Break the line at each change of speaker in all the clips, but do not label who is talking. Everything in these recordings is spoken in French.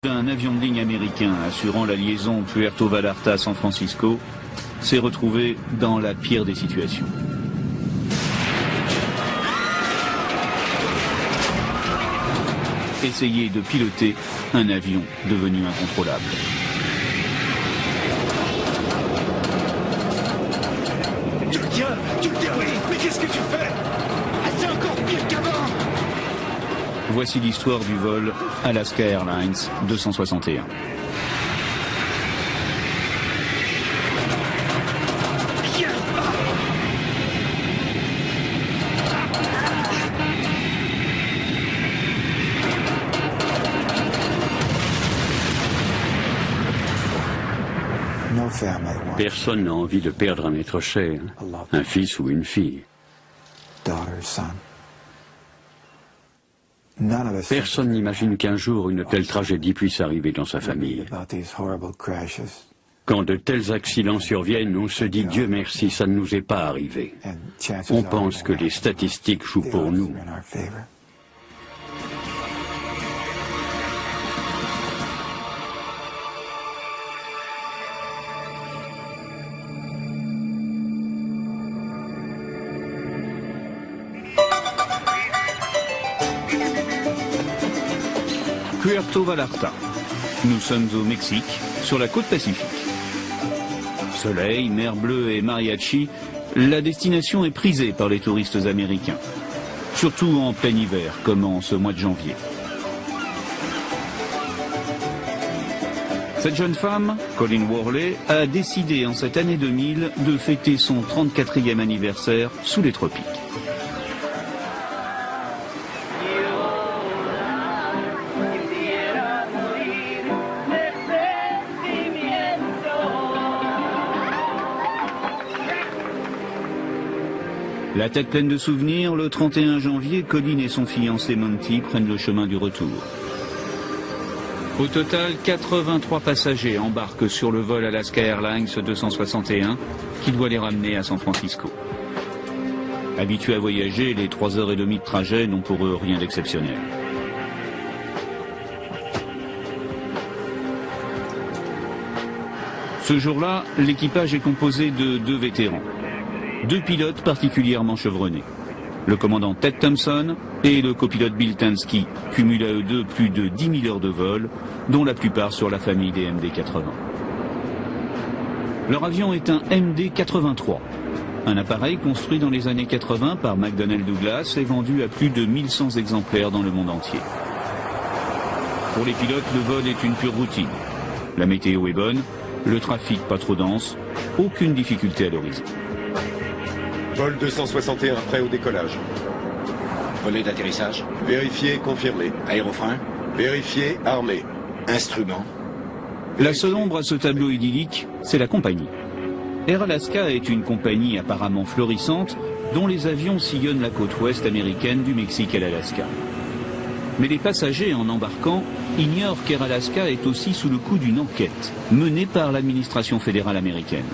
Un avion de ligne américain assurant la liaison Puerto Vallarta-San Francisco s'est retrouvé dans la pire des situations. Essayer de piloter un avion devenu incontrôlable.
Tu le tiens, oui, mais qu'est-ce que tu fais? C'est encore pire qu'avant.
Voici l'histoire du vol Alaska Airlines 261.
Personne n'a envie de perdre un être cher, un fils ou une fille. Personne n'imagine qu'un jour une telle tragédie puisse arriver dans sa famille. Quand de tels accidents surviennent, on se dit Dieu merci, ça ne nous est pas arrivé. On pense que les statistiques jouent pour nous.
Puerto Vallarta. Nous sommes au Mexique, sur la côte Pacifique. Soleil, mer bleue et mariachi, la destination est prisée par les touristes américains. Surtout en plein hiver, comme en ce mois de janvier. Cette jeune femme, Colleen Worley, a décidé en cette année 2000 de fêter son 34e anniversaire sous les tropiques. La tête pleine de souvenirs, le 31 janvier, Colleen et son fiancé Monty prennent le chemin du retour. Au total, 83 passagers embarquent sur le vol Alaska Airlines 261 qui doit les ramener à San Francisco. Habitués à voyager, les 3h30 de trajet n'ont pour eux rien d'exceptionnel. Ce jour-là, l'équipage est composé de 2 vétérans. 2 pilotes particulièrement chevronnés, le commandant Ted Thompson et le copilote Bill Tansky, cumulent à eux deux plus de 10 000 heures de vol, dont la plupart sur la famille des MD-80. Leur avion est un MD-83, un appareil construit dans les années 80 par McDonnell Douglas et vendu à plus de 1100 exemplaires dans le monde entier. Pour les pilotes, le vol est une pure routine. La météo est bonne, le trafic pas trop dense, aucune difficulté à l'horizon.
Vol 261 prêt au décollage.
Relais d'atterrissage.
Vérifié, confirmé.
Aérofrein.
Vérifié, armé.
Instrument.
La seule ombre à ce tableau idyllique, c'est la compagnie. Air Alaska est une compagnie apparemment florissante dont les avions sillonnent la côte ouest américaine du Mexique à l'Alaska. Mais les passagers en embarquant ignorent qu'Air Alaska est aussi sous le coup d'une enquête menée par l'administration fédérale américaine.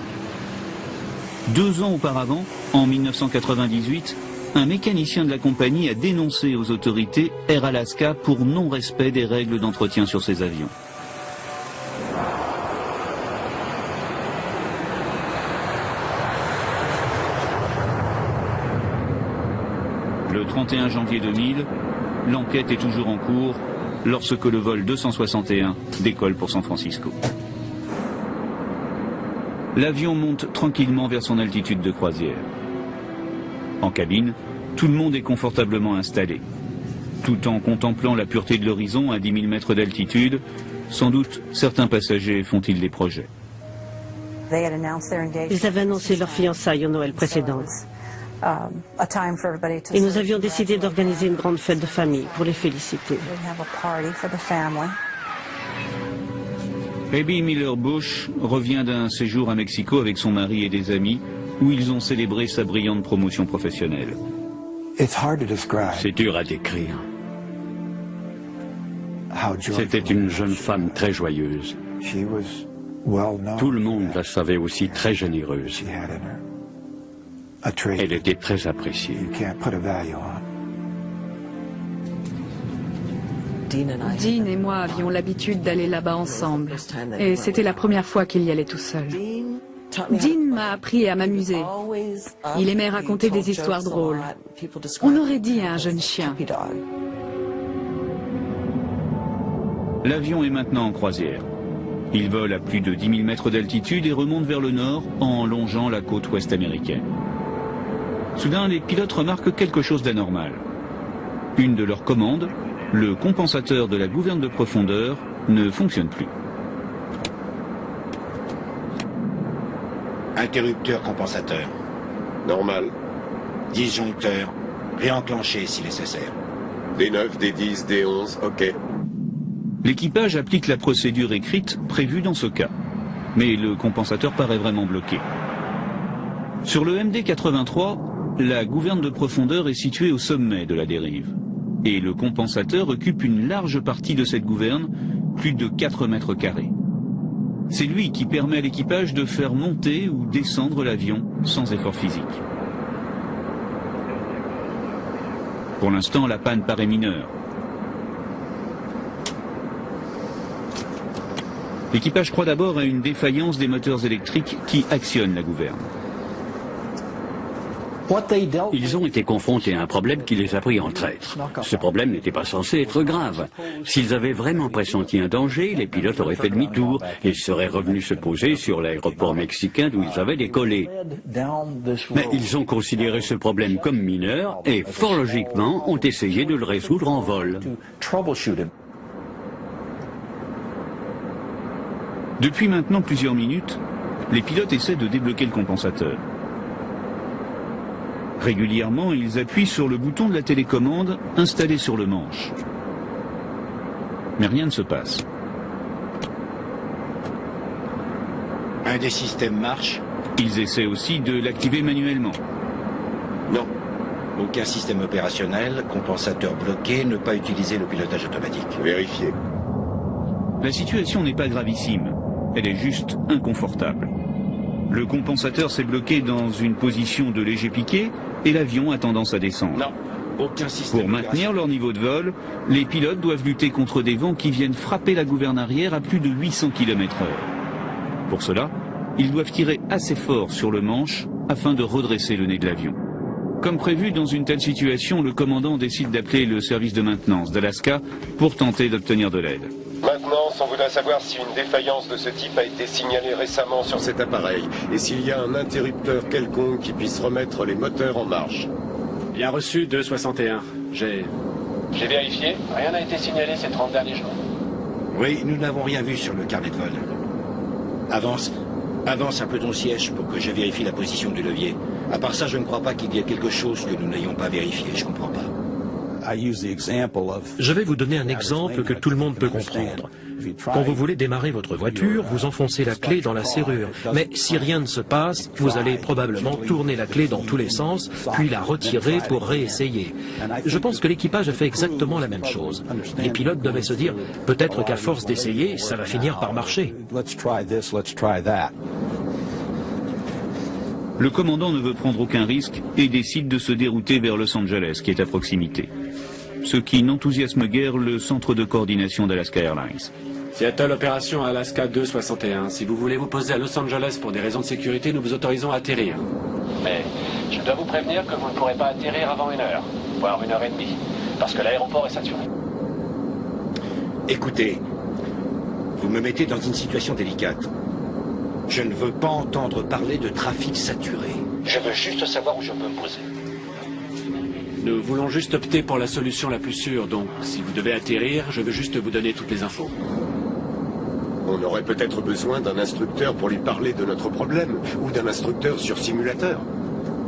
2 ans auparavant, en 1998, un mécanicien de la compagnie a dénoncé aux autorités Air Alaska pour non-respect des règles d'entretien sur ses avions. Le 31 janvier 2000, l'enquête est toujours en cours lorsque le vol 261 décolle pour San Francisco. L'avion monte tranquillement vers son altitude de croisière. En cabine, tout le monde est confortablement installé. Tout en contemplant la pureté de l'horizon à 10 000 mètres d'altitude, sans doute certains passagers font-ils des projets.
Ils avaient annoncé leur fiançailles au Noël précédent. Et nous avions décidé d'organiser une grande fête de famille pour les féliciter.
Abby Miller Bush revient d'un séjour à Mexico avec son mari et des amis où ils ont célébré sa brillante promotion professionnelle.
C'est dur à décrire. C'était une jeune femme très joyeuse. Tout le monde la savait aussi très généreuse. Elle était très appréciée.
Dean et moi avions l'habitude d'aller là-bas ensemble. Et c'était la première fois qu'il y allait tout seul. Dean m'a appris à m'amuser. Il aimait raconter des histoires drôles. On aurait dit un jeune chien.
L'avion est maintenant en croisière. Il vole à plus de 10 000 mètres d'altitude et remonte vers le nord en longeant la côte ouest américaine. Soudain, les pilotes remarquent quelque chose d'anormal. Une de leurs commandes, le compensateur de la gouverne de profondeur, ne fonctionne plus.
Interrupteur compensateur.
Normal.
Disjoncteur. Réenclenché si nécessaire.
D9, D10, D11, ok.
L'équipage applique la procédure écrite prévue dans ce cas. Mais le compensateur paraît vraiment bloqué. Sur le MD-83, la gouverne de profondeur est située au sommet de la dérive. Et le compensateur occupe une large partie de cette gouverne, plus de 4 mètres carrés. C'est lui qui permet à l'équipage de faire monter ou descendre l'avion sans effort physique. Pour l'instant, la panne paraît mineure. L'équipage croit d'abord à une défaillance des moteurs électriques qui actionnent la gouverne.
Ils ont été confrontés à un problème qui les a pris en traître. Ce problème n'était pas censé être grave. S'ils avaient vraiment pressenti un danger, les pilotes auraient fait demi-tour et seraient revenus se poser sur l'aéroport mexicain d'où ils avaient décollé. Mais ils ont considéré ce problème comme mineur et, fort logiquement, ont essayé de le résoudre en vol.
Depuis maintenant plusieurs minutes, les pilotes essaient de débloquer le compensateur. Régulièrement, ils appuient sur le bouton de la télécommande installé sur le manche. Mais rien ne se passe.
Un des systèmes marche.
Ils essaient aussi de l'activer manuellement.
Non. Aucun système opérationnel, compensateur bloqué, ne pas utiliser le pilotage automatique.
Vérifié.
La situation n'est pas gravissime. Elle est juste inconfortable. Le compensateur s'est bloqué dans une position de léger piqué et l'avion a tendance à descendre.
Non, aucun système.
Pour maintenir leur niveau de vol, les pilotes doivent lutter contre des vents qui viennent frapper la gouverne arrière à plus de 800 km/h. Pour cela, ils doivent tirer assez fort sur le manche afin de redresser le nez de l'avion. Comme prévu, dans une telle situation, le commandant décide d'appeler le service de maintenance d'Alaska pour tenter d'obtenir de l'aide.
Maintenance, on voudrait savoir si une défaillance de ce type a été signalée récemment sur cet appareil et s'il y a un interrupteur quelconque qui puisse remettre les moteurs en marche.
Bien reçu, 261. J'ai vérifié, rien n'a été signalé ces 30 derniers jours.
Oui, nous n'avons rien vu sur le carnet de vol. Avance un peu ton siège pour que je vérifie la position du levier. À part ça, je ne crois pas qu'il y ait quelque chose que nous n'ayons pas vérifié, je comprends pas.
Je vais vous donner un exemple que tout le monde peut comprendre. Quand vous voulez démarrer votre voiture, vous enfoncez la clé dans la serrure. Mais si rien ne se passe, vous allez probablement tourner la clé dans tous les sens, puis la retirer pour réessayer. Je pense que l'équipage a fait exactement la même chose. Les pilotes devaient se dire, peut-être qu'à force d'essayer, ça va finir par marcher.
Le commandant ne veut prendre aucun risque et décide de se dérouter vers Los Angeles, qui est à proximité. Ce qui n'enthousiasme guère le centre de coordination d'Alaska Airlines.
Seattle, opération Alaska 261. Si vous voulez vous poser à Los Angeles pour des raisons de sécurité, nous vous autorisons à atterrir. Mais je dois vous prévenir que vous ne pourrez pas atterrir avant 1 heure, voire 1h30, parce que l'aéroport est saturé.
Écoutez, vous me mettez dans une situation délicate. Je ne veux pas entendre parler de trafic saturé. Je veux juste savoir où je peux me poser.
Nous voulons juste opter pour la solution la plus sûre, donc si vous devez atterrir, je veux juste vous donner toutes les infos.
On aurait peut-être besoin d'un instructeur pour lui parler de notre problème, ou d'un instructeur sur simulateur.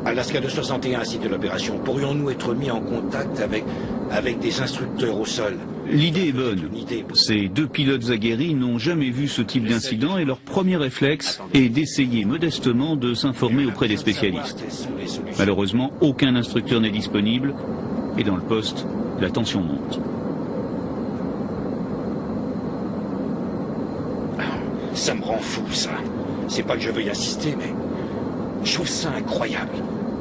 Alaska 261 ainsi de l'opération. Pourrions-nous être mis en contact avec des instructeurs au sol?
L'idée est bonne. Ces deux pilotes aguerris n'ont jamais vu ce type d'incident et leur premier réflexe est d'essayer modestement de s'informer auprès des spécialistes. Malheureusement, aucun instructeur n'est disponible et dans le poste, la tension monte.
Ça me rend fou, ça. C'est pas que je veuille insister, mais je trouve ça incroyable.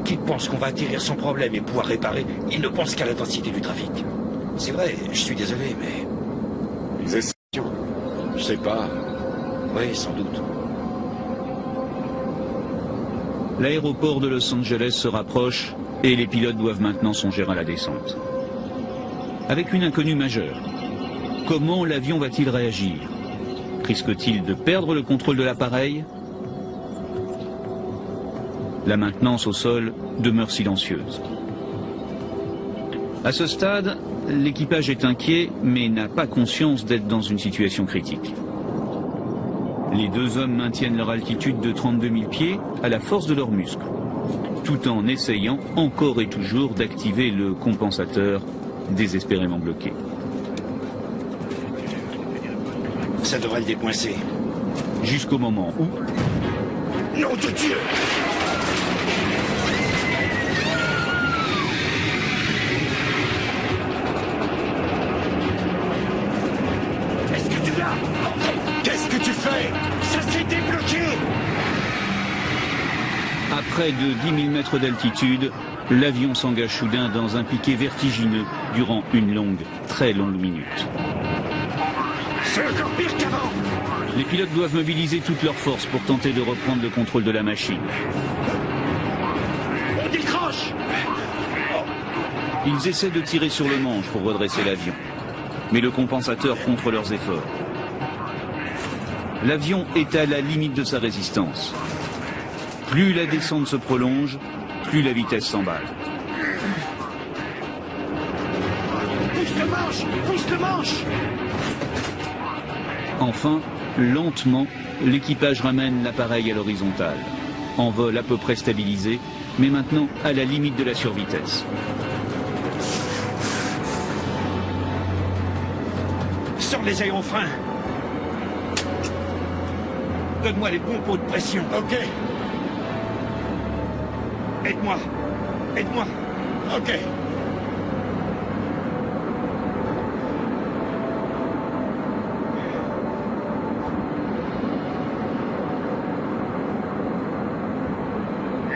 Qu'ils pensent qu'on va atterrir sans problème et pouvoir réparer, ils ne pensent qu'à la densité du trafic. C'est vrai, je suis désolé, mais
Des sanctions?
Je sais pas. Oui, sans doute.
L'aéroport de Los Angeles se rapproche et les pilotes doivent maintenant songer à la descente. Avec une inconnue majeure. Comment l'avion va-t-il réagir? Risque-t-il de perdre le contrôle de l'appareil? La maintenance au sol demeure silencieuse. À ce stade, l'équipage est inquiet mais n'a pas conscience d'être dans une situation critique. Les deux hommes maintiennent leur altitude de 32 000 pieds à la force de leurs muscles, tout en essayant encore et toujours d'activer le compensateur désespérément bloqué.
Ça devrait le décoincer.
Jusqu'au moment où...
Nom de Dieu! Est-ce que tu l'as? Qu'est-ce que tu fais? Ça s'est débloqué!
À près de 10 000 mètres d'altitude, l'avion s'engage soudain dans un piqué vertigineux durant une longue, très longue minute.
C'est encore pire qu'avant!
Les pilotes doivent mobiliser toutes leurs forces pour tenter de reprendre le contrôle de la machine.
On décroche!
Ils essaient de tirer sur le manche pour redresser l'avion, mais le compensateur contre leurs efforts. L'avion est à la limite de sa résistance. Plus la descente se prolonge, plus la vitesse s'emballe.
Pousse le manche! Pousse le manche!
Enfin, lentement, l'équipage ramène l'appareil à l'horizontale. En vol à peu près stabilisé, mais maintenant à la limite de la survitesse.
Sors les aérofreins! Donne-moi les bons pots de pression. Ok. Aide-moi. Aide-moi. Ok.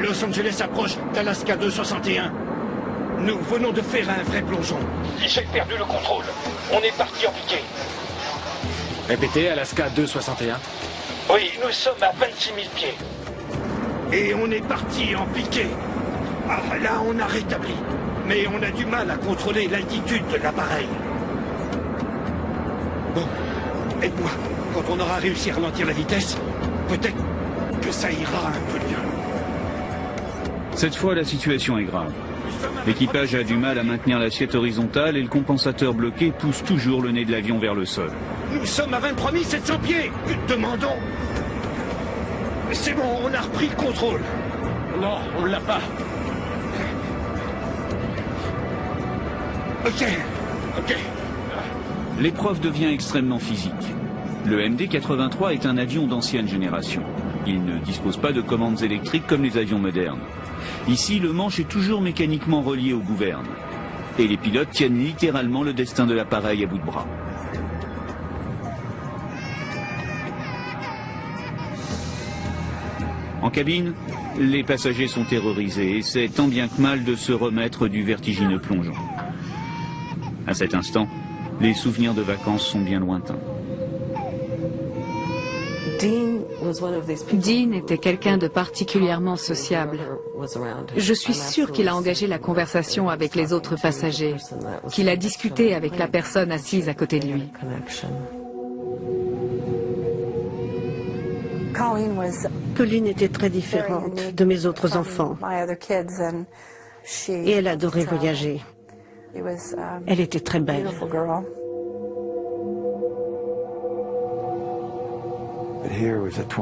Los Angeles approche d'Alaska 261. Nous venons de faire un vrai plongeon. J'ai perdu le contrôle. On est parti en piqué.
Répétez, Alaska 261.
Oui, nous sommes à 26 000 pieds. Et on est parti en piqué. Ah, là, on a rétabli. Mais on a du mal à contrôler l'altitude de l'appareil. Bon, aide-moi. Quand on aura réussi à ralentir la vitesse, peut-être que ça ira un peu mieux.
Cette fois, la situation est grave. L'équipage a du mal à maintenir l'assiette horizontale et le compensateur bloqué pousse toujours le nez de l'avion vers le sol.
Nous sommes à 23 700 pieds. Demandons. C'est bon, on a repris le contrôle. Non, on l'a pas. Ok.
L'épreuve devient extrêmement physique. Le MD-83 est un avion d'ancienne génération. Il ne dispose pas de commandes électriques comme les avions modernes. Ici, le manche est toujours mécaniquement relié aux gouvernes. Et les pilotes tiennent littéralement le destin de l'appareil à bout de bras. En cabine, les passagers sont terrorisés et essaient tant bien que mal de se remettre du vertigineux plongeon. À cet instant, les souvenirs de vacances sont bien lointains.
Dean était quelqu'un de particulièrement sociable. Je suis sûre qu'il a engagé la conversation avec les autres passagers, qu'il a discuté avec la personne assise à côté de lui.
Colleen était très différente de mes autres enfants et elle adorait voyager. Elle était très belle.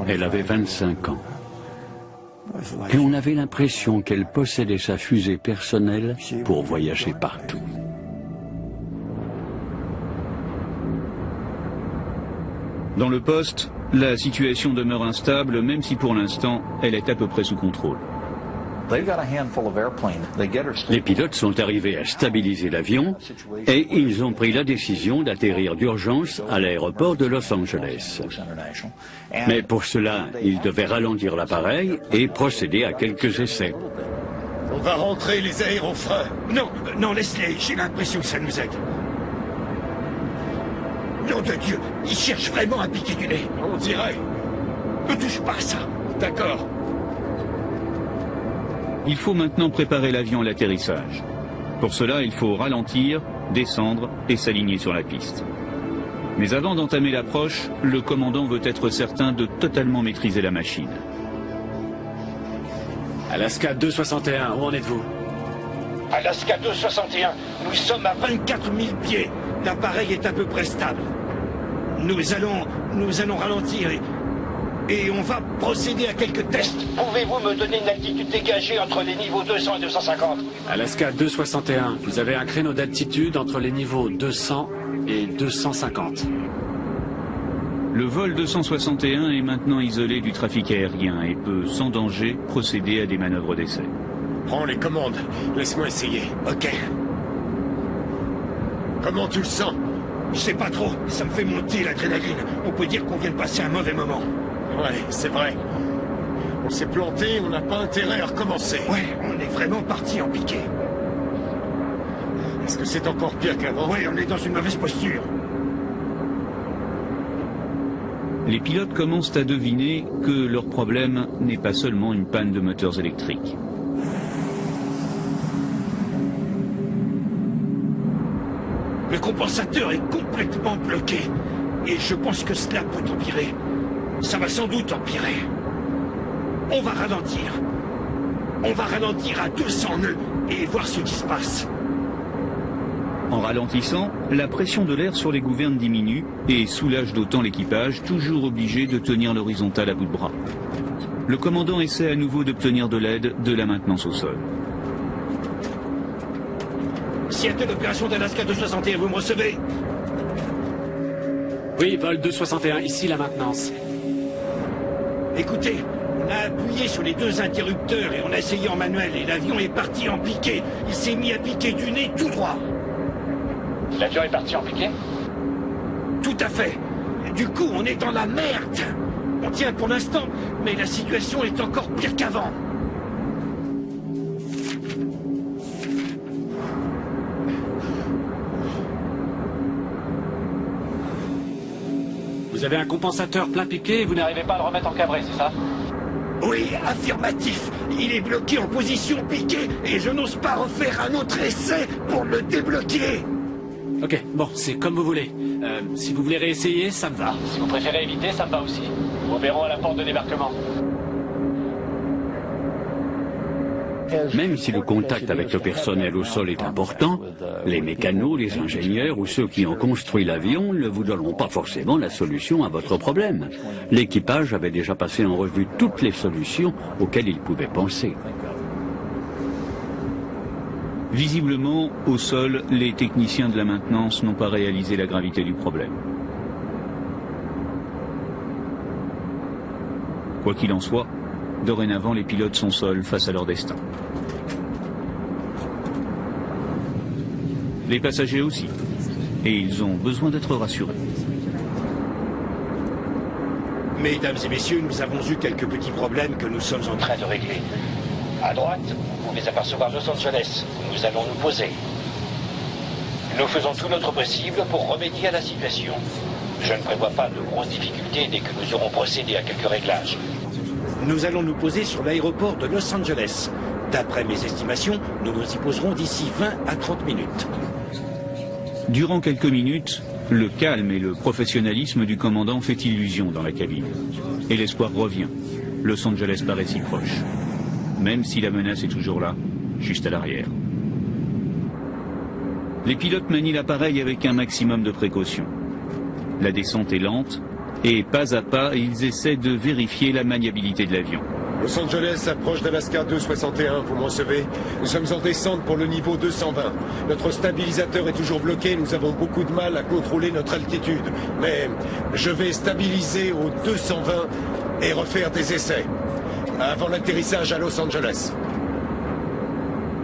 Elle avait 25 ans. Et on avait l'impression qu'elle possédait sa fusée personnelle pour voyager partout.
Dans le poste, la situation demeure instable, même si pour l'instant, elle est à peu près sous contrôle.
Les pilotes sont arrivés à stabiliser l'avion et ils ont pris la décision d'atterrir d'urgence à l'aéroport de Los Angeles. Mais pour cela, ils devaient ralentir l'appareil et procéder à quelques essais.
On va rentrer les aérofreins. Non, laisse-les, j'ai l'impression que ça nous aide. Nom de Dieu, il cherche vraiment à piquer du nez.
On dirait.
Ne touche pas à ça.
D'accord.
Il faut maintenant préparer l'avion à l'atterrissage. Pour cela, il faut ralentir, descendre et s'aligner sur la piste. Mais avant d'entamer l'approche, le commandant veut être certain de totalement maîtriser la machine.
Alaska 261, où en êtes-vous?
Alaska 261, nous sommes à 24 000 pieds. L'appareil est à peu près stable. Nous allons ralentir et on va procéder à quelques tests. Pouvez-vous me donner une altitude dégagée entre les niveaux 200 et 250?
Alaska 261, vous avez un créneau d'altitude entre les niveaux 200 et 250.
Le vol 261 est maintenant isolé du trafic aérien et peut, sans danger, procéder à des manœuvres d'essai.
Prends les commandes. Laisse-moi essayer.
Ok.
Comment tu le sens?
Je sais pas trop, ça me fait monter l'adrénaline. On peut dire qu'on vient de passer un mauvais moment.
Ouais, c'est vrai. On s'est planté, on n'a pas intérêt à recommencer.
Ouais, on est vraiment parti en piqué.
Est-ce que c'est encore pire qu'avant?
Ouais, on est dans une mauvaise posture.
Les pilotes commencent à deviner que leur problème n'est pas seulement une panne de moteurs électriques.
Le compensateur est complètement bloqué. Et je pense que cela peut empirer. Ça va sans doute empirer. On va ralentir. On va ralentir à 200 nœuds et voir ce qui se passe.
En ralentissant, la pression de l'air sur les gouvernes diminue et soulage d'autant l'équipage, toujours obligé de tenir l'horizontale à bout de bras. Le commandant essaie à nouveau d'obtenir de l'aide de la maintenance au sol.
Seattle, opération d'Alaska 261, vous me recevez?
Oui, vol 261, ici la maintenance.
Écoutez, on a appuyé sur les deux interrupteurs et on a essayé en manuel et l'avion est parti en piqué. Il s'est mis à piquer du nez tout droit.
L'avion est parti en piqué?
Tout à fait. Du coup, on est dans la merde. On tient pour l'instant, mais la situation est encore pire qu'avant.
Vous avez un compensateur plein piqué et vous n'arrivez pas à le remettre en cabré, c'est ça?
Oui, affirmatif. Il est bloqué en position piquée et je n'ose pas refaire un autre essai pour le débloquer.
Ok, bon, c'est comme vous voulez. Si vous voulez réessayer, ça me va. Si vous préférez éviter, ça me va aussi. Nous verrons à la porte de débarquement.
Même si le contact avec le personnel au sol est important, les mécanos, les ingénieurs ou ceux qui ont construit l'avion ne vous donneront pas forcément la solution à votre problème. L'équipage avait déjà passé en revue toutes les solutions auxquelles il pouvait penser.
Visiblement, au sol, les techniciens de la maintenance n'ont pas réalisé la gravité du problème. Quoi qu'il en soit, dorénavant, les pilotes sont seuls face à leur destin. Les passagers aussi. Et ils ont besoin d'être rassurés.
Mesdames et messieurs, nous avons eu quelques petits problèmes que nous sommes en train de régler. À droite, vous pouvez apercevoir Los Angeles, où nous allons nous poser. Nous faisons tout notre possible pour remédier à la situation. Je ne prévois pas de grosses difficultés dès que nous aurons procédé à quelques réglages. Nous allons nous poser sur l'aéroport de Los Angeles. D'après mes estimations, nous nous y poserons d'ici 20 à 30 minutes.
Durant quelques minutes, le calme et le professionnalisme du commandant fait illusion dans la cabine. Et l'espoir revient. Los Angeles paraît si proche. Même si la menace est toujours là, juste à l'arrière. Les pilotes manient l'appareil avec un maximum de précaution. La descente est lente, et pas à pas, ils essaient de vérifier la maniabilité de l'avion.
Los Angeles approche d'Alaska 261, vous me recevez? Nous sommes en descente pour le niveau 220. Notre stabilisateur est toujours bloqué, nous avons beaucoup de mal à contrôler notre altitude. Mais je vais stabiliser au 220 et refaire des essais. Avant l'atterrissage à Los Angeles.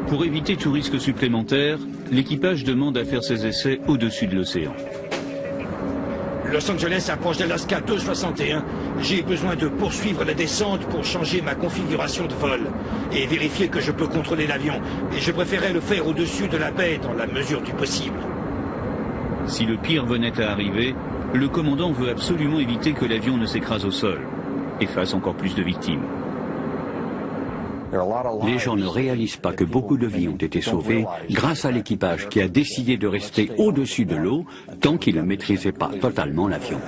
Pour éviter tout risque supplémentaire, l'équipage demande à faire ses essais au-dessus de l'océan.
Los Angeles approche d'Alaska 261. J'ai besoin de poursuivre la descente pour changer ma configuration de vol et vérifier que je peux contrôler l'avion. Et je préférais le faire au-dessus de la baie dans la mesure du possible.
Si le pire venait à arriver, le commandant veut absolument éviter que l'avion ne s'écrase au sol et fasse encore plus de victimes.
Les gens ne réalisent pas que beaucoup de vies ont été sauvées grâce à l'équipage qui a décidé de rester au-dessus de l'eau tant qu'il ne maîtrisait pas totalement l'avion.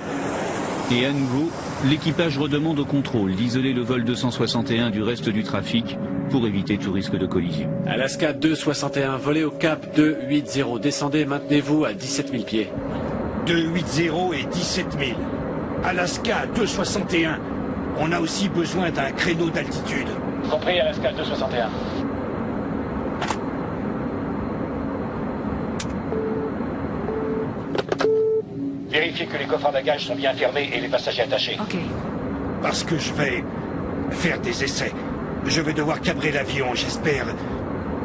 Et à nouveau, l'équipage redemande au contrôle d'isoler le vol 261 du reste du trafic pour éviter tout risque de collision.
Alaska 261, volez au cap 280, descendez, maintenez-vous à 17 000 pieds.
280 et 17 000. Alaska 261, on a aussi besoin d'un créneau d'altitude.
Compris, Alaska 261.
Vérifiez que les coffres à bagages sont bien fermés et les passagers attachés.
Ok.
Parce que je vais faire des essais. Je vais devoir cabrer l'avion, j'espère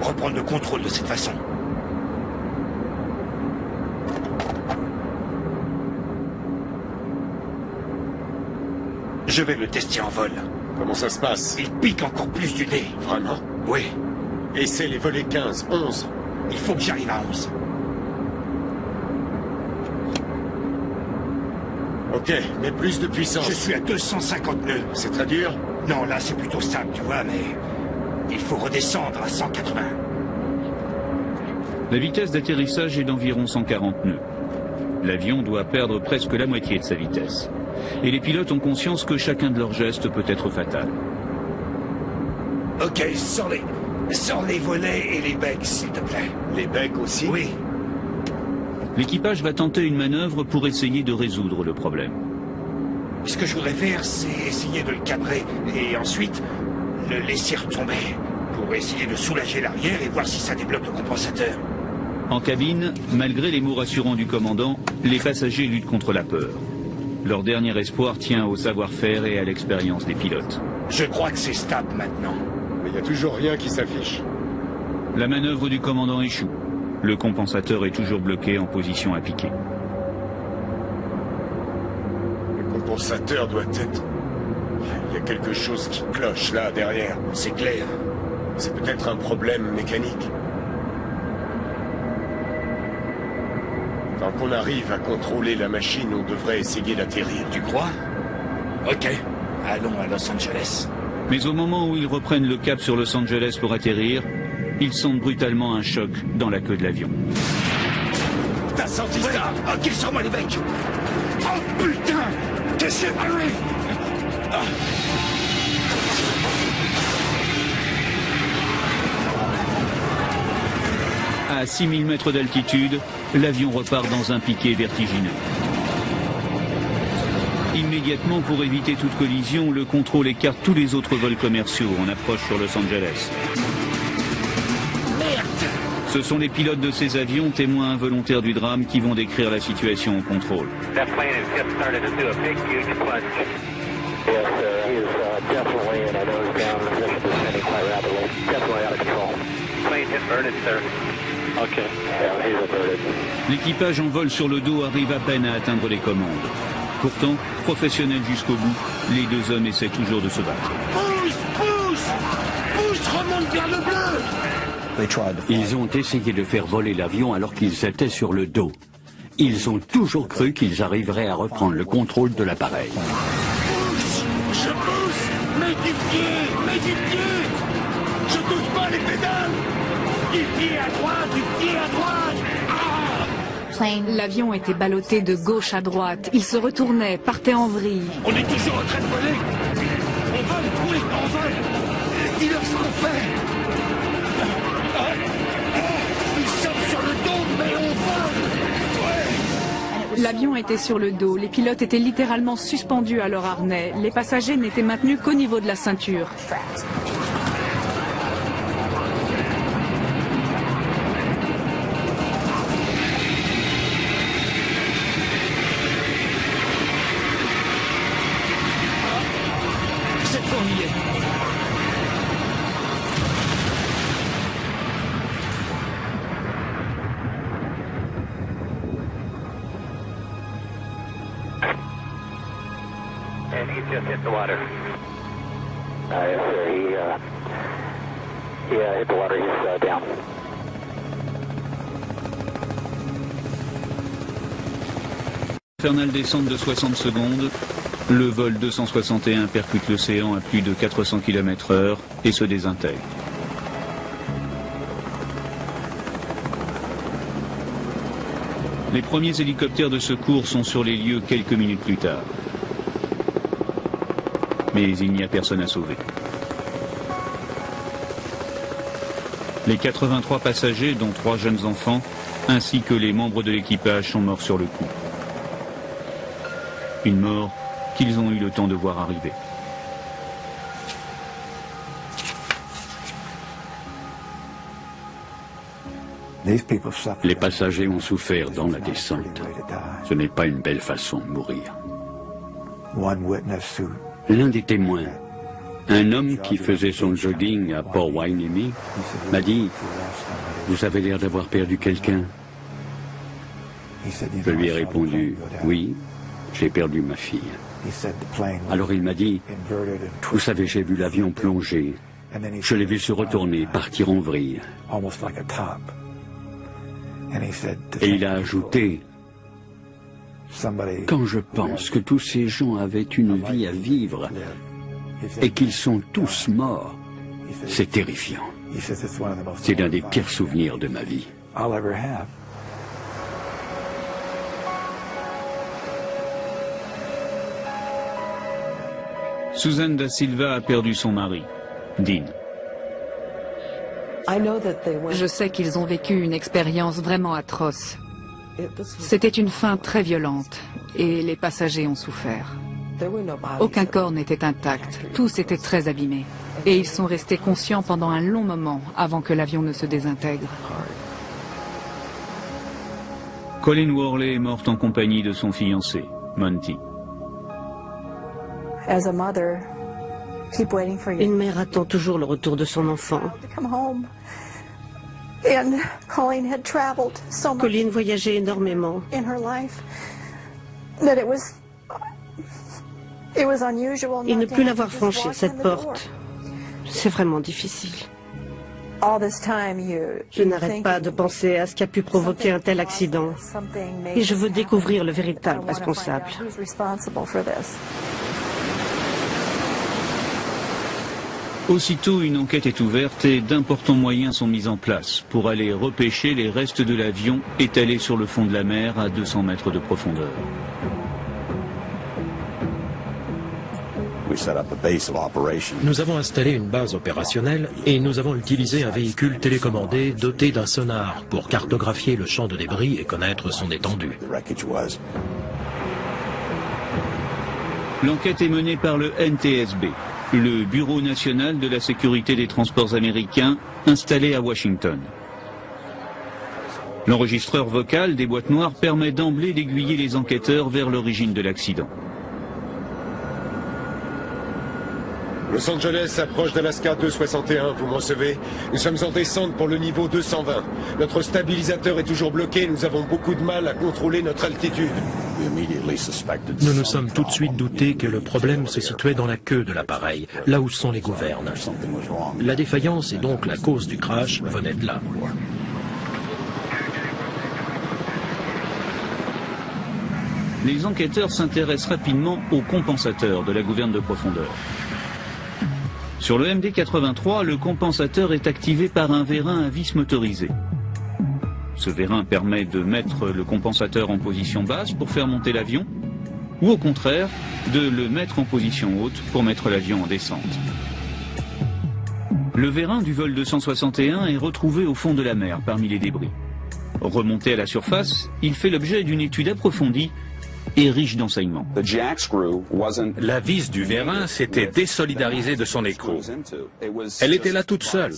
reprendre le contrôle de cette façon. Je vais le tester en vol.
Comment ça se passe?
Il pique encore plus du nez.
Vraiment?
Oui.
Essaie les volets 15, 11.
Il faut que j'arrive à 11.
Ok, mais plus de puissance.
Je suis à 250 nœuds.
C'est très dur?
Non, là c'est plutôt stable, tu vois, mais il faut redescendre à 180.
La vitesse d'atterrissage est d'environ 140 nœuds. L'avion doit perdre presque la moitié de sa vitesse. Et les pilotes ont conscience que chacun de leurs gestes peut être fatal.
Ok, sors les volets et les becs, s'il te plaît.
Les becs aussi?
Oui.
L'équipage va tenter une manœuvre pour essayer de résoudre le problème.
Ce que je voudrais faire, c'est essayer de le cabrer et ensuite le laisser retomber pour essayer de soulager l'arrière et voir si ça débloque le compensateur.
En cabine, malgré les mots rassurants du commandant, les passagers luttent contre la peur. Leur dernier espoir tient au savoir-faire et à l'expérience des pilotes.
Je crois que c'est stable maintenant.
Mais il n'y a toujours rien qui s'affiche.
La manœuvre du commandant échoue. Le compensateur est toujours bloqué en position à piquer.
Le compensateur doit être... Il y a quelque chose qui cloche là, derrière.
C'est clair.
C'est peut-être un problème mécanique. Tant qu'on arrive à contrôler la machine, on devrait essayer d'atterrir.
Tu crois? Ok. Allons à Los Angeles.
Mais au moment où ils reprennent le cap sur Los Angeles pour atterrir, ils sentent brutalement un choc dans la queue de l'avion.
T'as senti ça? Ok, sors-moi les becs. Oh putain! Qu'est-ce que c'est?
À 6000 mètres d'altitude, l'avion repart dans un piqué vertigineux. Immédiatement, pour éviter toute collision, le contrôle écarte tous les autres vols commerciaux en approche sur Los Angeles. Ce sont les pilotes de ces avions, témoins involontaires du drame, qui vont décrire la situation au contrôle. L'équipage en vol sur le dos arrive à peine à atteindre les commandes. Pourtant, professionnels jusqu'au bout, les deux hommes essaient toujours de se battre.
Pousse! Pousse! Pousse! Remonte vers le bleu!
Ils ont essayé de faire voler l'avion alors qu'ils étaient sur le dos. Ils ont toujours cru qu'ils arriveraient à reprendre le contrôle de l'appareil.
Pousse! Je pousse! Mets du pied! Mets du pied! Je touche pas les pédales! Du pied à droite! Du pied à droite!
L'avion était ballotté de gauche à droite. Il se retournait, partait en vrille.
On est toujours en train de voler! On vole! Oui, on vole! Dis-leur ce qu'on fait! Nous sommes sur le dos, mais on vole! Ouais!
L'avion était sur le dos. Les pilotes étaient littéralement suspendus à leur harnais. Les passagers n'étaient maintenus qu'au niveau de la ceinture.
Cette fois, on y est.
And he just hit the water. Yes, sir. He hit the water. He's down.
Infernale descente de 60 secondes, le vol 261 percute l'océan à plus de 400 km/h et se désintègre. Les premiers hélicoptères de secours sont sur les lieux quelques minutes plus tard. Mais il n'y a personne à sauver. Les 83 passagers, dont 3 jeunes enfants, ainsi que les membres de l'équipage sont morts sur le coup. Une mort qu'ils ont eu le temps de voir arriver.
Les passagers ont souffert dans la descente. Ce n'est pas une belle façon de mourir. L'un des témoins, un homme qui faisait son jogging à Port Hueneme, m'a dit « Vous avez l'air d'avoir perdu quelqu'un ?» Je lui ai répondu « Oui, j'ai perdu ma fille. » Alors il m'a dit « Vous savez, j'ai vu l'avion plonger. Je l'ai vu se retourner, partir en vrille. » Et il a ajouté « Quand je pense que tous ces gens avaient une vie à vivre et qu'ils sont tous morts, c'est terrifiant. C'est l'un des pires souvenirs de ma vie. »
Suzanne da Silva a perdu son mari, Dean.
Je sais qu'ils ont vécu une expérience vraiment atroce. C'était une fin très violente et les passagers ont souffert. Aucun corps n'était intact, tous étaient très abîmés. Et ils sont restés conscients pendant un long moment avant que l'avion ne se désintègre.
Colin Worley est morte en compagnie de son fiancé, Monty.
Une mère attend toujours le retour de son enfant. Colin voyageait énormément. Et ne plus l'avoir franchi cette porte, c'est vraiment difficile. Je n'arrête pas de penser à ce qui a pu provoquer un tel accident. Et je veux découvrir le véritable responsable.
Aussitôt, une enquête est ouverte et d'importants moyens sont mis en place pour aller repêcher les restes de l'avion étalés sur le fond de la mer à 200 mètres de profondeur.
Nous avons installé une base opérationnelle et nous avons utilisé un véhicule télécommandé doté d'un sonar pour cartographier le champ de débris et connaître son étendue.
L'enquête est menée par le NTSB, le Bureau national de la sécurité des transports américains, installé à Washington. L'enregistreur vocal des boîtes noires permet d'emblée d'aiguiller les enquêteurs vers l'origine de l'accident.
Los Angeles approche d'Alaska 261, vous m'en savez. Nous sommes en descente pour le niveau 220. Notre stabilisateur est toujours bloqué, nous avons beaucoup de mal à contrôler notre altitude.
Nous nous sommes tout de suite doutés que le problème se situait dans la queue de l'appareil, là où sont les gouvernes. La défaillance et donc la cause du crash venaient de là.
Les enquêteurs s'intéressent rapidement au compensateur de la gouverne de profondeur. Sur le MD-83, le compensateur est activé par un vérin à vis motorisé. Ce vérin permet de mettre le compensateur en position basse pour faire monter l'avion, ou au contraire, de le mettre en position haute pour mettre l'avion en descente. Le vérin du vol 261 est retrouvé au fond de la mer parmi les débris. Remonté à la surface, il fait l'objet d'une étude approfondie et riche d'enseignements.
La vis du vérin s'était désolidarisée de son écrou. Elle était là toute seule.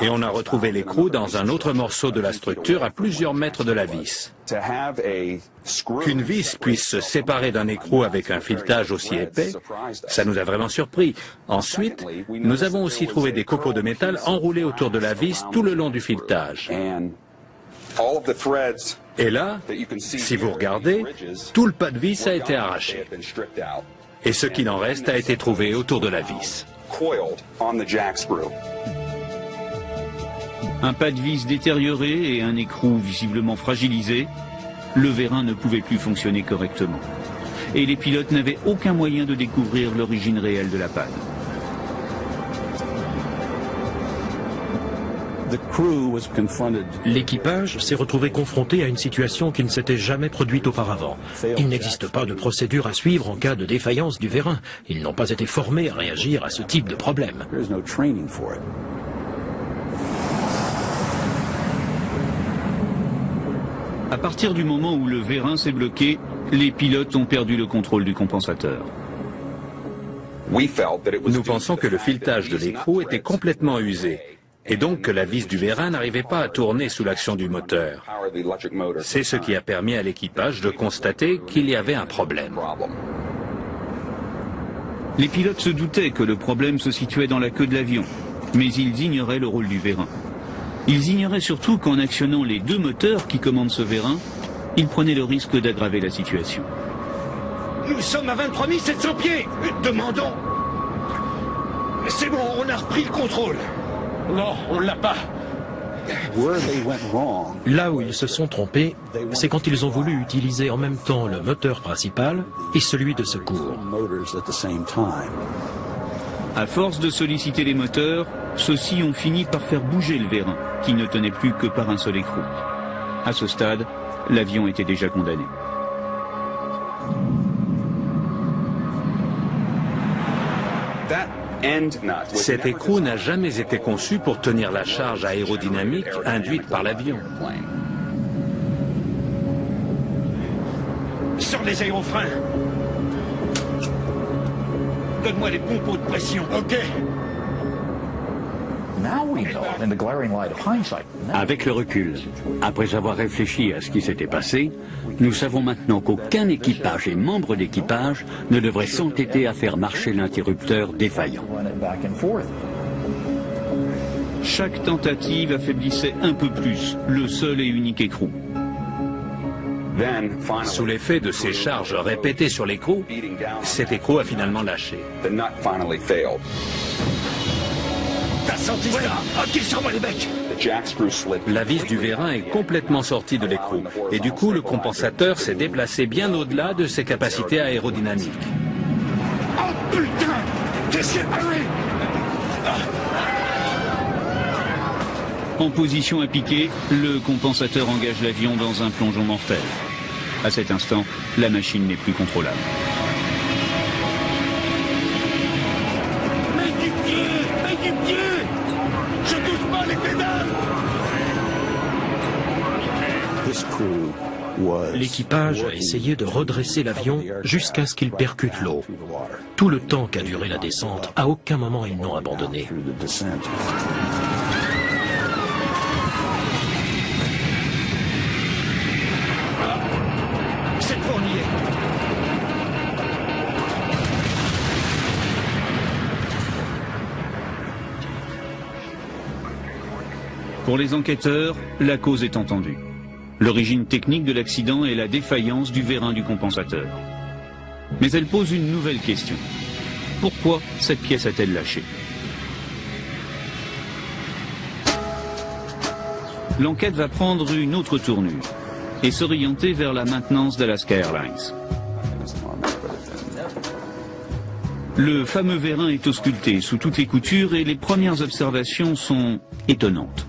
Et on a retrouvé l'écrou dans un autre morceau de la structure à plusieurs mètres de la vis. Qu'une vis puisse se séparer d'un écrou avec un filetage aussi épais, ça nous a vraiment surpris. Ensuite, nous avons aussi trouvé des copeaux de métal enroulés autour de la vis tout le long du filetage. Et là, si vous regardez, tout le pas de vis a été arraché. Et ce qu'il en reste a été trouvé autour de la vis.
Un pas de vis détérioré et un écrou visiblement fragilisé, le vérin ne pouvait plus fonctionner correctement. Et les pilotes n'avaient aucun moyen de découvrir l'origine réelle de la panne.
L'équipage s'est retrouvé confronté à une situation qui ne s'était jamais produite auparavant. Il n'existe pas de procédure à suivre en cas de défaillance du vérin. Ils n'ont pas été formés à réagir à ce type de problème.
À partir du moment où le vérin s'est bloqué, les pilotes ont perdu le contrôle du compensateur.
Nous pensons que le filetage de l'écrou était complètement usé, et donc que la vis du vérin n'arrivait pas à tourner sous l'action du moteur. C'est ce qui a permis à l'équipage de constater qu'il y avait un problème.
Les pilotes se doutaient que le problème se situait dans la queue de l'avion, mais ils ignoraient le rôle du vérin. Ils ignoraient surtout qu'en actionnant les deux moteurs qui commandent ce vérin, ils prenaient le risque d'aggraver la situation.
Nous sommes à 23 700 pieds. Demandons. C'est bon, on a repris le contrôle. Non, on l'a pas.
Là où ils se sont trompés, c'est quand ils ont voulu utiliser en même temps le moteur principal et celui de secours.
À force de solliciter les moteurs, ceux-ci ont fini par faire bouger le vérin, qui ne tenait plus que par un seul écrou. À ce stade, l'avion était déjà condamné.
Cet écrou n'a jamais été conçu pour tenir la charge aérodynamique induite par l'avion.
Sur les aérofreins. Donne-moi les pompons de pression. OK.
Avec le recul, après avoir réfléchi à ce qui s'était passé, nous savons maintenant qu'aucun équipage et membre d'équipage ne devrait s'entêter à faire marcher l'interrupteur défaillant.
Chaque tentative affaiblissait un peu plus le seul et unique écrou.
Sous l'effet de ces charges répétées sur l'écrou, cet écrou a finalement lâché.
T'as senti ça? OK, sur-moi les becs.
La vis du vérin est complètement sortie de l'écrou et du coup le compensateur s'est déplacé bien au-delà de ses capacités aérodynamiques.
Oh putain! Qu'est-ce qu'il y a?
En position à piquer, le compensateur engage l'avion dans un plongeon mortel. À cet instant, la machine n'est plus contrôlable.
L'équipage a essayé de redresser l'avion jusqu'à ce qu'il percute l'eau. Tout le temps qu'a duré la descente, à aucun moment ils n'ont abandonné.
Cette fois, on y est.
Pour les enquêteurs, la cause est entendue. L'origine technique de l'accident est la défaillance du vérin du compensateur. Mais elle pose une nouvelle question. Pourquoi cette pièce a-t-elle lâché? L'enquête va prendre une autre tournure et s'orienter vers la maintenance d'Alaska Airlines. Le fameux vérin est ausculté sous toutes les coutures et les premières observations sont étonnantes.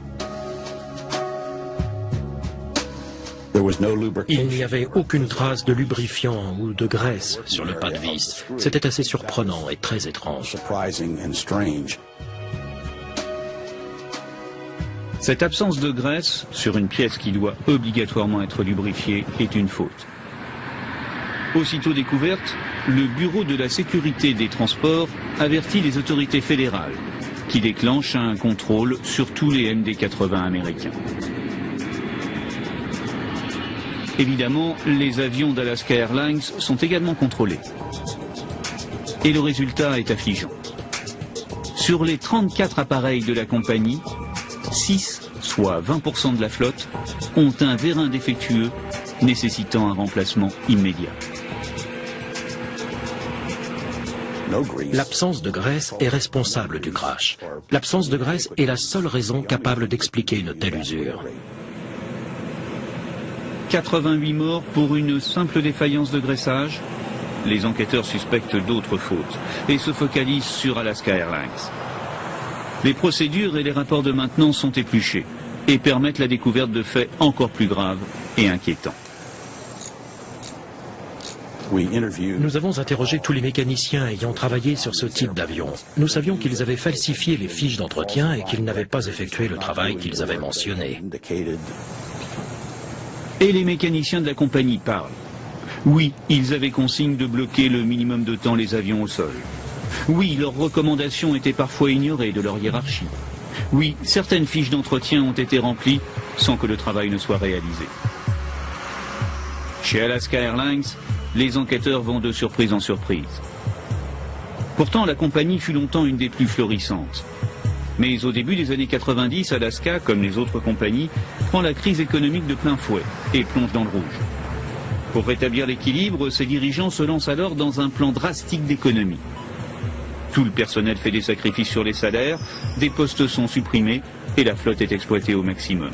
Il n'y avait aucune trace de lubrifiant ou de graisse sur le pas de vis. C'était assez surprenant et très étrange.
Cette absence de graisse sur une pièce qui doit obligatoirement être lubrifiée est une faute. Aussitôt découverte, le Bureau de la sécurité des transports avertit les autorités fédérales qui déclenchent un contrôle sur tous les MD-80 américains. Évidemment, les avions d'Alaska Airlines sont également contrôlés. Et le résultat est affligeant. Sur les 34 appareils de la compagnie, 6, soit 20% de la flotte, ont un vérin défectueux nécessitant un remplacement immédiat.
L'absence de graisse est responsable du crash. L'absence de graisse est la seule raison capable d'expliquer une telle usure.
88 morts pour une simple défaillance de graissage. Les enquêteurs suspectent d'autres fautes et se focalisent sur Alaska Airlines. Les procédures et les rapports de maintenance sont épluchés et permettent la découverte de faits encore plus graves et inquiétants.
Nous avons interrogé tous les mécaniciens ayant travaillé sur ce type d'avion. Nous savions qu'ils avaient falsifié les fiches d'entretien et qu'ils n'avaient pas effectué le travail qu'ils avaient mentionné.
Et les mécaniciens de la compagnie parlent. Oui, ils avaient consigne de bloquer le minimum de temps les avions au sol. Oui, leurs recommandations étaient parfois ignorées de leur hiérarchie. Oui, certaines fiches d'entretien ont été remplies sans que le travail ne soit réalisé. Chez Alaska Airlines, les enquêteurs vont de surprise en surprise. Pourtant, la compagnie fut longtemps une des plus florissantes. Mais au début des années 90, Alaska, comme les autres compagnies, prend la crise économique de plein fouet et plonge dans le rouge. Pour rétablir l'équilibre, ses dirigeants se lancent alors dans un plan drastique d'économie. Tout le personnel fait des sacrifices sur les salaires, des postes sont supprimés et la flotte est exploitée au maximum.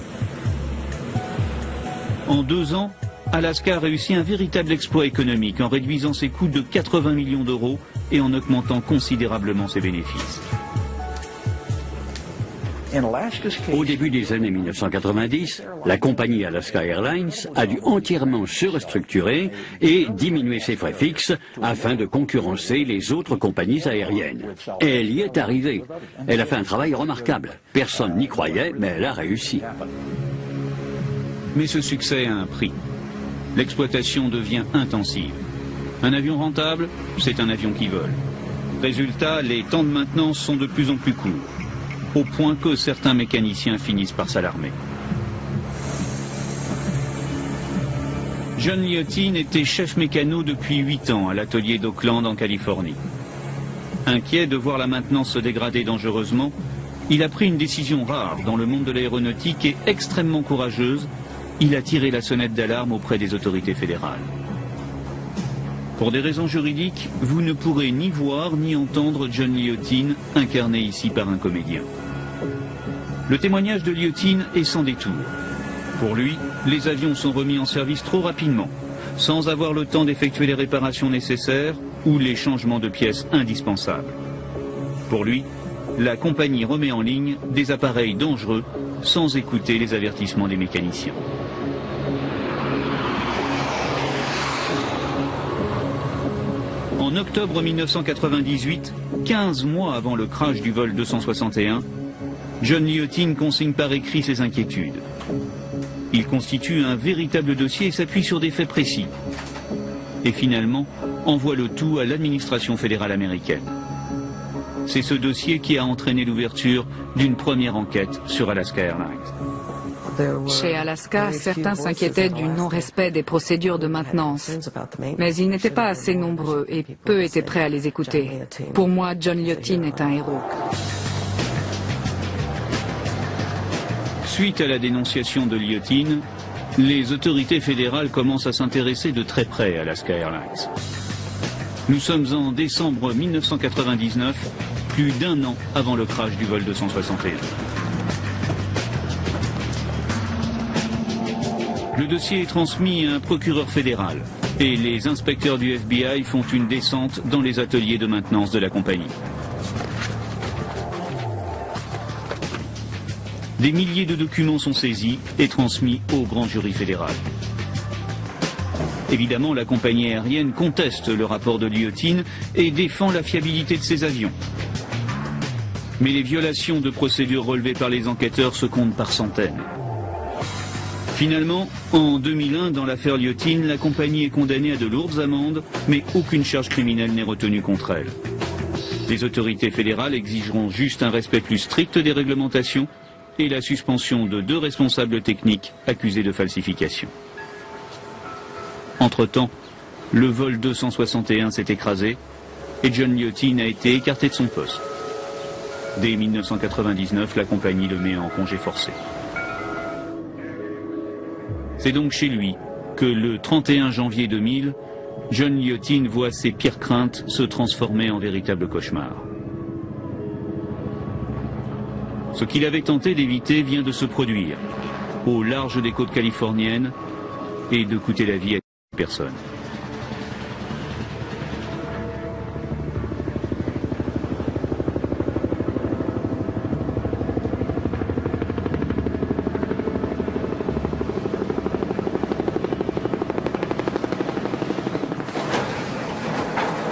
En 2 ans, Alaska a réussi un véritable exploit économique en réduisant ses coûts de 80 millions d'euros et en augmentant considérablement ses bénéfices.
Au début des années 1990, la compagnie Alaska Airlines a dû entièrement se restructurer et diminuer ses frais fixes afin de concurrencer les autres compagnies aériennes. Et elle y est arrivée. Elle a fait un travail remarquable. Personne n'y croyait, mais elle a réussi.
Mais ce succès a un prix. L'exploitation devient intensive. Un avion rentable, c'est un avion qui vole. Résultat, les temps de maintenance sont de plus en plus courts, au point que certains mécaniciens finissent par s'alarmer. John Liotin était chef mécano depuis 8 ans à l'atelier d'Oakland en Californie. Inquiet de voir la maintenance se dégrader dangereusement, il a pris une décision rare dans le monde de l'aéronautique et extrêmement courageuse. Il a tiré la sonnette d'alarme auprès des autorités fédérales. Pour des raisons juridiques, vous ne pourrez ni voir ni entendre John Liotin, incarné ici par un comédien. Le témoignage de Liotin est sans détour. Pour lui, les avions sont remis en service trop rapidement, sans avoir le temps d'effectuer les réparations nécessaires ou les changements de pièces indispensables. Pour lui, la compagnie remet en ligne des appareils dangereux sans écouter les avertissements des mécaniciens. En octobre 1998, 15 mois avant le crash du vol 261, John Liotin consigne par écrit ses inquiétudes. Il constitue un véritable dossier et s'appuie sur des faits précis. Et finalement, envoie le tout à l'administration fédérale américaine. C'est ce dossier qui a entraîné l'ouverture d'une première enquête sur Alaska Airlines.
Chez Alaska, certains s'inquiétaient du non-respect des procédures de maintenance. Mais ils n'étaient pas assez nombreux et peu étaient prêts à les écouter. Pour moi, John Liotin est un héros.
Suite à la dénonciation de Liotin, les autorités fédérales commencent à s'intéresser de très près à Alaska Airlines. Nous sommes en décembre 1999, plus d'1 an avant le crash du vol 261. Le dossier est transmis à un procureur fédéral et les inspecteurs du FBI font une descente dans les ateliers de maintenance de la compagnie. Des milliers de documents sont saisis et transmis au grand jury fédéral. Évidemment, la compagnie aérienne conteste le rapport de Liotin et défend la fiabilité de ses avions. Mais les violations de procédures relevées par les enquêteurs se comptent par centaines. Finalement, en 2001, dans l'affaire Liotin, la compagnie est condamnée à de lourdes amendes, mais aucune charge criminelle n'est retenue contre elle. Les autorités fédérales exigeront juste un respect plus strict des réglementations et la suspension de 2 responsables techniques accusés de falsification. Entre-temps, le vol 261 s'est écrasé et John Liotin a été écarté de son poste. Dès 1999, la compagnie le met en congé forcé. C'est donc chez lui que le 31 janvier 2000, John Liotin voit ses pires craintes se transformer en véritable cauchemar. Ce qu'il avait tenté d'éviter vient de se produire, au large des côtes californiennes, et de coûter la vie à personne.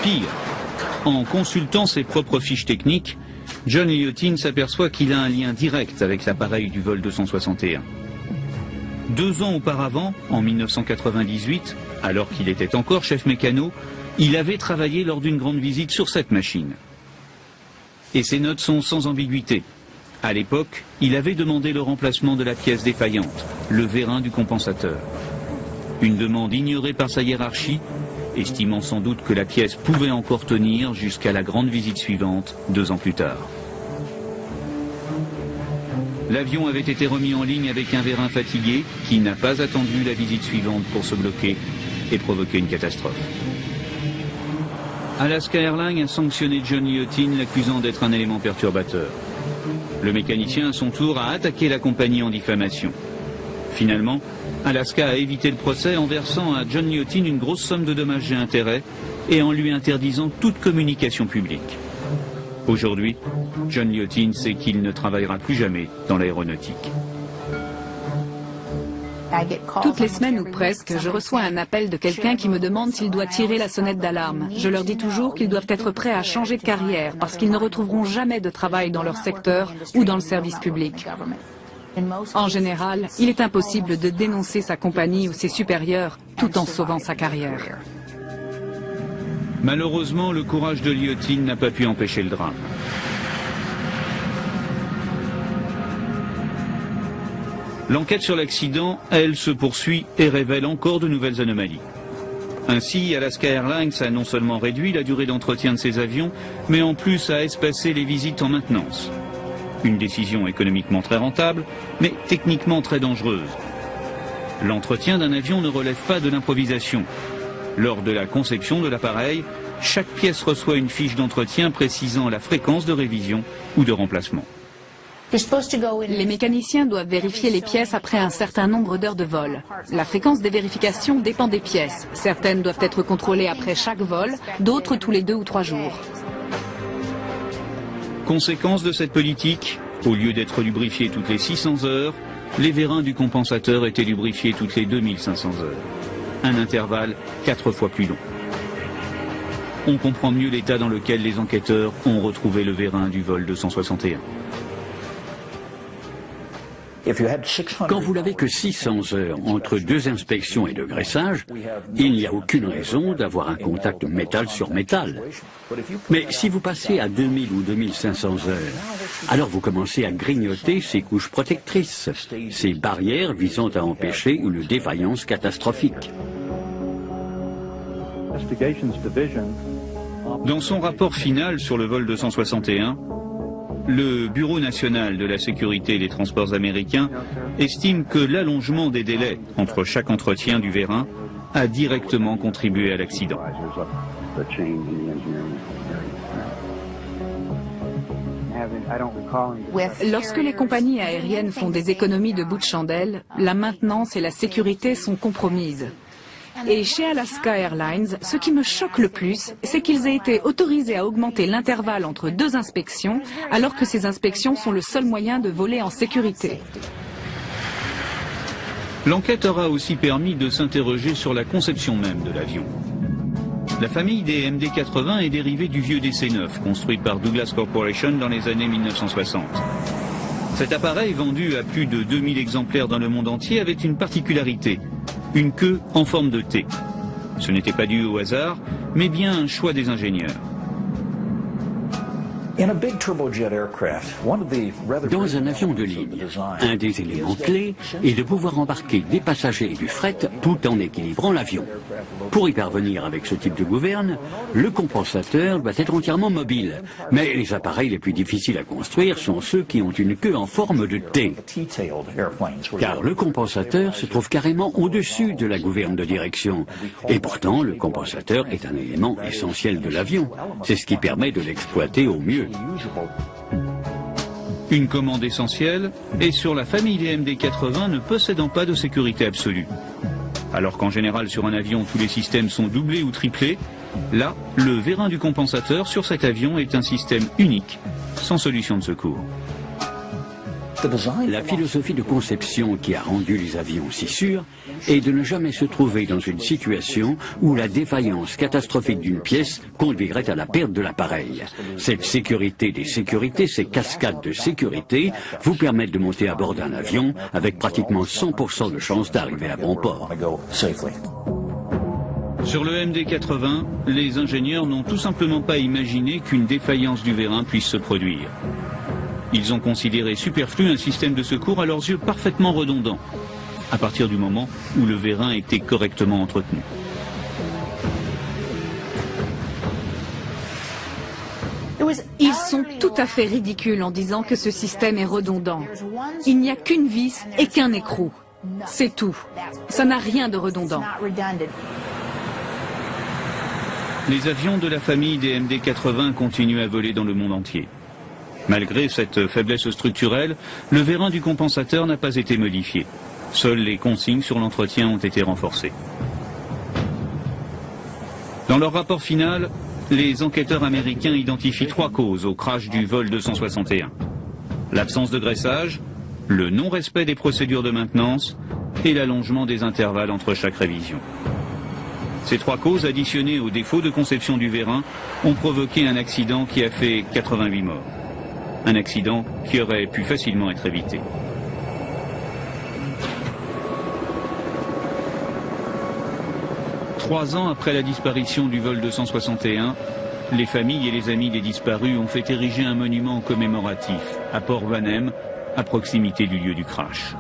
Pire, en consultant ses propres fiches techniques, John Liotin s'aperçoit qu'il a un lien direct avec l'appareil du vol 261. 2 ans auparavant, en 1998, alors qu'il était encore chef mécano, il avait travaillé lors d'une grande visite sur cette machine. Et ses notes sont sans ambiguïté. À l'époque, il avait demandé le remplacement de la pièce défaillante, le vérin du compensateur. Une demande ignorée par sa hiérarchie, estimant sans doute que la pièce pouvait encore tenir jusqu'à la grande visite suivante, 2 ans plus tard. L'avion avait été remis en ligne avec un vérin fatigué qui n'a pas attendu la visite suivante pour se bloquer et provoquer une catastrophe. Alaska Airlines a sanctionné John Liotin, l'accusant d'être un élément perturbateur. Le mécanicien, à son tour, a attaqué la compagnie en diffamation. Finalement, Alaska a évité le procès en versant à John Liotin une grosse somme de dommages et intérêts et en lui interdisant toute communication publique. Aujourd'hui, John Liotin sait qu'il ne travaillera plus jamais dans l'aéronautique.
Toutes les semaines ou presque, je reçois un appel de quelqu'un qui me demande s'il doit tirer la sonnette d'alarme. Je leur dis toujours qu'ils doivent être prêts à changer de carrière parce qu'ils ne retrouveront jamais de travail dans leur secteur ou dans le service public. En général, il est impossible de dénoncer sa compagnie ou ses supérieurs tout en sauvant sa carrière.
Malheureusement, le courage de Liotin n'a pas pu empêcher le drame. L'enquête sur l'accident, elle, se poursuit et révèle encore de nouvelles anomalies. Ainsi, Alaska Airlines a non seulement réduit la durée d'entretien de ses avions, mais en plus a espacé les visites en maintenance. Une décision économiquement très rentable, mais techniquement très dangereuse. L'entretien d'un avion ne relève pas de l'improvisation. Lors de la conception de l'appareil, chaque pièce reçoit une fiche d'entretien précisant la fréquence de révision ou de remplacement.
Les mécaniciens doivent vérifier les pièces après un certain nombre d'heures de vol. La fréquence des vérifications dépend des pièces. Certaines doivent être contrôlées après chaque vol, d'autres tous les 2 ou 3 jours.
Conséquence de cette politique, au lieu d'être lubrifiés toutes les 600 heures, les vérins du compensateur étaient lubrifiés toutes les 2500 heures. Un intervalle 4 fois plus long. On comprend mieux l'état dans lequel les enquêteurs ont retrouvé le vérin du vol 261.
Quand vous n'avez que 600 heures entre 2 inspections et 2 graissages, il n'y a aucune raison d'avoir un contact métal sur métal. Mais si vous passez à 2000 ou 2500 heures, alors vous commencez à grignoter ces couches protectrices, ces barrières visant à empêcher une défaillance catastrophique.
Dans son rapport final sur le vol 261, le Bureau national de la sécurité des transports américains estime que l'allongement des délais entre chaque entretien du vérin a directement contribué à l'accident.
Lorsque les compagnies aériennes font des économies de bout de chandelle, la maintenance et la sécurité sont compromises. Et chez Alaska Airlines, ce qui me choque le plus, c'est qu'ils aient été autorisés à augmenter l'intervalle entre 2 inspections, alors que ces inspections sont le seul moyen de voler en sécurité.
L'enquête aura aussi permis de s'interroger sur la conception même de l'avion. La famille des MD-80 est dérivée du vieux DC-9, construit par Douglas Corporation dans les années 1960. Cet appareil, vendu à plus de 2000 exemplaires dans le monde entier, avait une particularité. Une queue en forme de T. Ce n'était pas dû au hasard, mais bien un choix des ingénieurs.
Dans un avion de ligne, un des éléments clés est de pouvoir embarquer des passagers et du fret tout en équilibrant l'avion. Pour y parvenir avec ce type de gouverne, le compensateur doit être entièrement mobile. Mais les appareils les plus difficiles à construire sont ceux qui ont une queue en forme de T. Car le compensateur se trouve carrément au-dessus de la gouverne de direction. Et pourtant, le compensateur est un élément essentiel de l'avion. C'est ce qui permet de l'exploiter au mieux.
Une commande essentielle, et sur la famille des MD-80 ne possédant pas de sécurité absolue. Alors qu'en général sur un avion tous les systèmes sont doublés ou triplés, là, le vérin du compensateur sur cet avion est un système unique, sans solution de secours.
La philosophie de conception qui a rendu les avions si sûrs est de ne jamais se trouver dans une situation où la défaillance catastrophique d'une pièce conduirait à la perte de l'appareil. Cette sécurité des sécurités, ces cascades de sécurité, vous permettent de monter à bord d'un avion avec pratiquement 100% de chances d'arriver à bon port.
Sur le MD-80, les ingénieurs n'ont tout simplement pas imaginé qu'une défaillance du vérin puisse se produire. Ils ont considéré superflu un système de secours à leurs yeux parfaitement redondant, à partir du moment où le vérin était correctement entretenu.
Ils sont tout à fait ridicules en disant que ce système est redondant. Il n'y a qu'une vis et qu'un écrou. C'est tout. Ça n'a rien de redondant.
Les avions de la famille des MD-80 continuent à voler dans le monde entier. Malgré cette faiblesse structurelle, le vérin du compensateur n'a pas été modifié. Seules les consignes sur l'entretien ont été renforcées. Dans leur rapport final, les enquêteurs américains identifient 3 causes au crash du vol 261. L'absence de graissage, le non-respect des procédures de maintenance et l'allongement des intervalles entre chaque révision. Ces 3 causes, additionnées au défaut de conception du vérin, ont provoqué un accident qui a fait 88 morts. Un accident qui aurait pu facilement être évité. Trois ans après la disparition du vol 261, les familles et les amis des disparus ont fait ériger un monument commémoratif à Port Vanhem, à proximité du lieu du crash.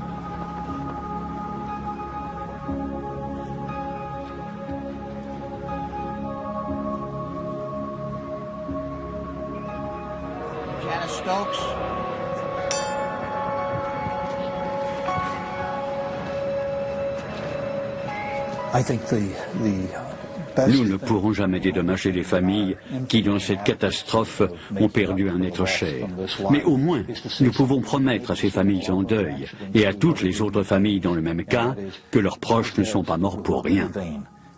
Nous ne pourrons jamais dédommager les familles qui, dans cette catastrophe, ont perdu un être cher. Mais au moins, nous pouvons promettre à ces familles en deuil et à toutes les autres familles dans le même cas que leurs proches ne sont pas morts pour rien.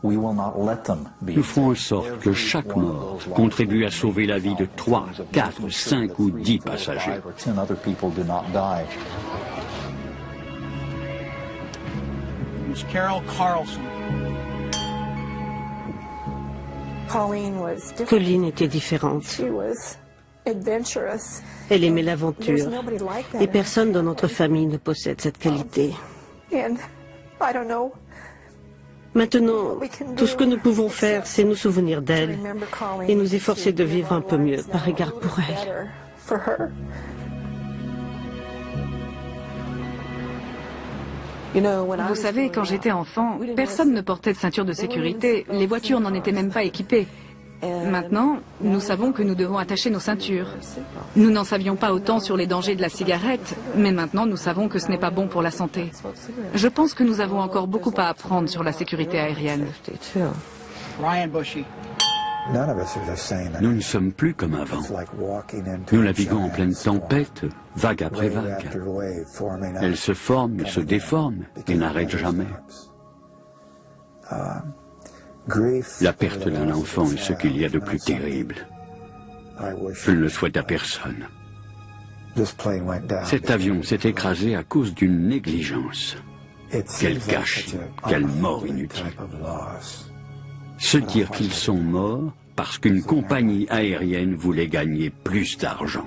Nous ferons en sorte que chaque mort contribue à sauver la vie de 3, 4, 5 ou 10 passagers.
Colleen était différente. Elle aimait l'aventure. Et personne dans notre famille ne possède cette qualité. Maintenant, tout ce que nous pouvons faire, c'est nous souvenir d'elle et nous efforcer de vivre un peu mieux par égard pour elle.
Vous savez, quand j'étais enfant, personne ne portait de ceinture de sécurité. Les voitures n'en étaient même pas équipées. Maintenant, nous savons que nous devons attacher nos ceintures. Nous n'en savions pas autant sur les dangers de la cigarette, mais maintenant nous savons que ce n'est pas bon pour la santé. Je pense que nous avons encore beaucoup à apprendre sur la sécurité aérienne.
Nous ne sommes plus comme avant. Nous naviguons en pleine tempête, vague après vague. Elle se forme, se déforme et n'arrête jamais. La perte d'un enfant est ce qu'il y a de plus terrible. Je ne le souhaite à personne. Cet avion s'est écrasé à cause d'une négligence. Quel gâchis, quelle mort inutile. Se dire qu'ils sont morts parce qu'une compagnie aérienne voulait gagner plus d'argent.